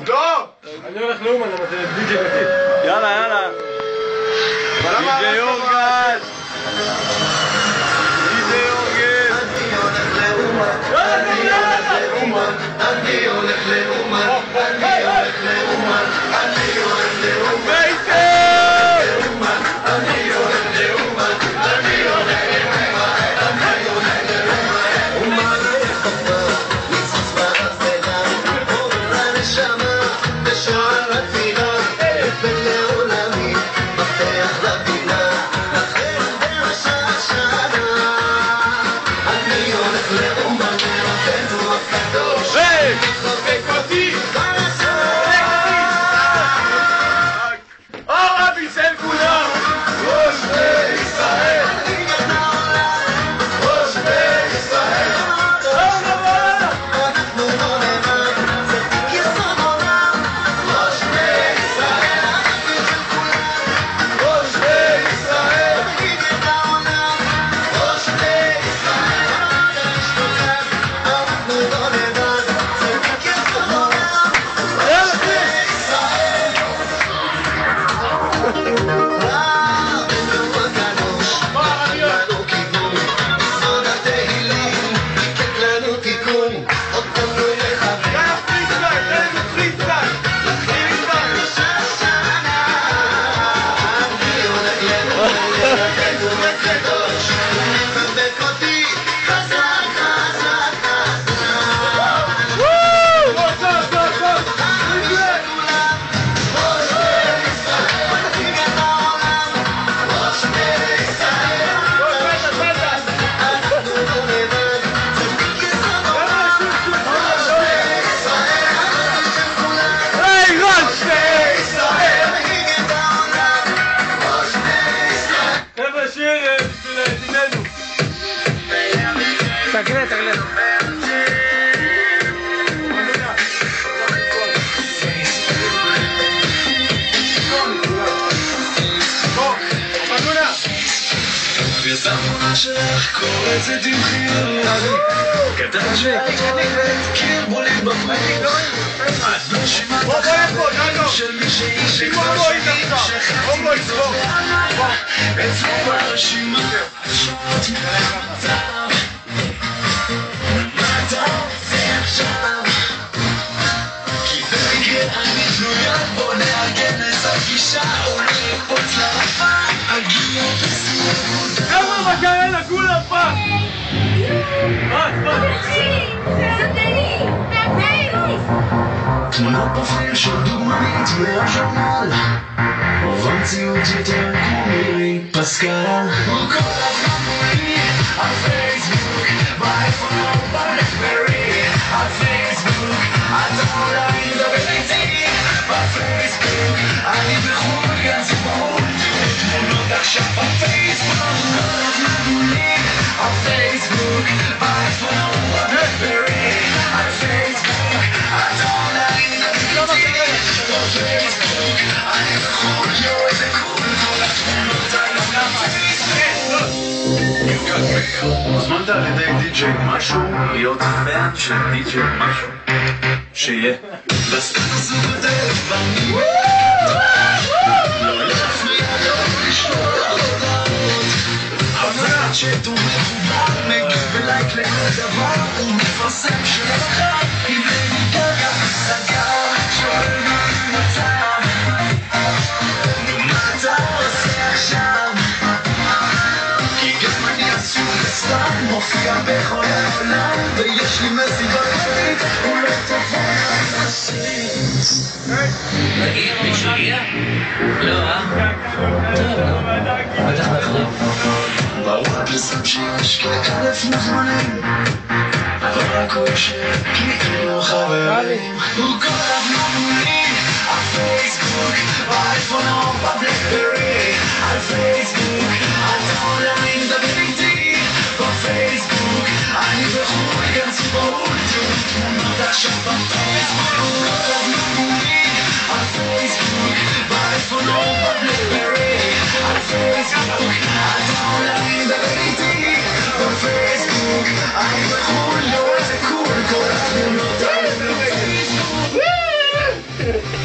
לא! אני הולך לאומן, למה זה די.ג'יי דתי. יאללה, יאללה. די.ג'יי אורגן! די.ג'יי אורגן! אני הולך לאומן, אני הולך לאומן, אני הולך לאומן, אני הולך לאומן, אני הולך לאומן, אני הולך לאומן, אני הולך לאומן, אני הולך לאומן, אומן לחופה, ניצוץ באפלה, אור לנשמה, בשער התפילה, אבן לעולמי, מפתח לפינה, לכן והשעה. אני הולך לאומן, לרבנו הקדוש, מחבק אותי, רב ישראל כולם! ראש בישראל! ראש בישראל! אנחנו לא לבד, זה יסוד עולם, ראש בישראל, ראש בישראל! תגיד את העולם, ראש בישראל, אנחנו לא לבד, זה יסוד עולם, ראש בישראל. רבנו הקדוש, נתן לנו כיוון, יסוד התהילים, יקק לנו תיקון, אותנו לכוון. אני הולך לרבנו הקדוש, מחבק אותי חזק חזק חזק. ראש בישראל, תגיד את העולם, ראש בישראל, אנחנו לא לבד, זה יסוד עולם, ראש בישראל, היי, ראש! תגיד את העולם, ראש בישראל. חבר'ה, שיר בשביל ידידנו. תקלט. וזמונה שלך קורצת עם חיוך קטן שהיית קיר בולי בפנים את נשימת החברים של מי שהיא שכבר שנים שחצי מזאת מעלה אצלו ברשימה שעות מהמצב מה אתה רוצה עכשיו? כי במקרה אני תלויה בו לארגן איזה פגישה או לא יקפוץ לרפה אגיע בסיום חבר'ה, מה קרה לה? כולם פה! תמונות פרופיל של דוגמנית מהז'ורנל ובמציאות יותר קומי פסקל הוא כל הזמן מולי על פייסבוק באייפון או בבלקברי על פייסבוק אתה אולי מדבר איתי בפייסבוק אני בחו"ל גם סיפור תמונות עכשיו בפייסבוק כל הזמן מולי על פייסבוק באייפון או בבלקברי על פייסבוק אתה אולי מדבר איתי בפייסבוק אני בחו"ל יו איזה קול כל התמונות האלה בפייסבוק הוזמנת על ידי די.ג'יי משהו להיות פן של די.ג'יי משהו שיהיה בסקוט עשו בטלפונים לא להפריע לא לשלוח הודעות אבל שתומך ובא מגיב ולייק לכל דבר הוא מפרסם שלמחר עם ליידי גגה סגר שואל מה המצב נו מה אתה עושה עכשיו כי גם אני עשוי לסתם מופיע בכל העולם ויש לי מסיבה כפית אולי תבוא תגיד, מישהו הגיע? לא, טוב, בטח באחרים. ברור הפרסום שיש כאלף מוזמנים אבל רק הוא יושב כי אין לו חברים הוא כל הזמן מולי על פייסבוק באייפון או בבלקברי על פייסבוק אתה אולי מדבר איתי בפייסבוק אני בחו"ל גם סיפור תמונות עכשיו בפייסבוק הוא כל הזמן מולי על פייסבוק באייפון או בבלקברי על פייסבוק אתה אולי מדבר איתי בפייסבוק אני בחו"ל לא איזה קול כל התמונות האלה בפייסבוק Thank you.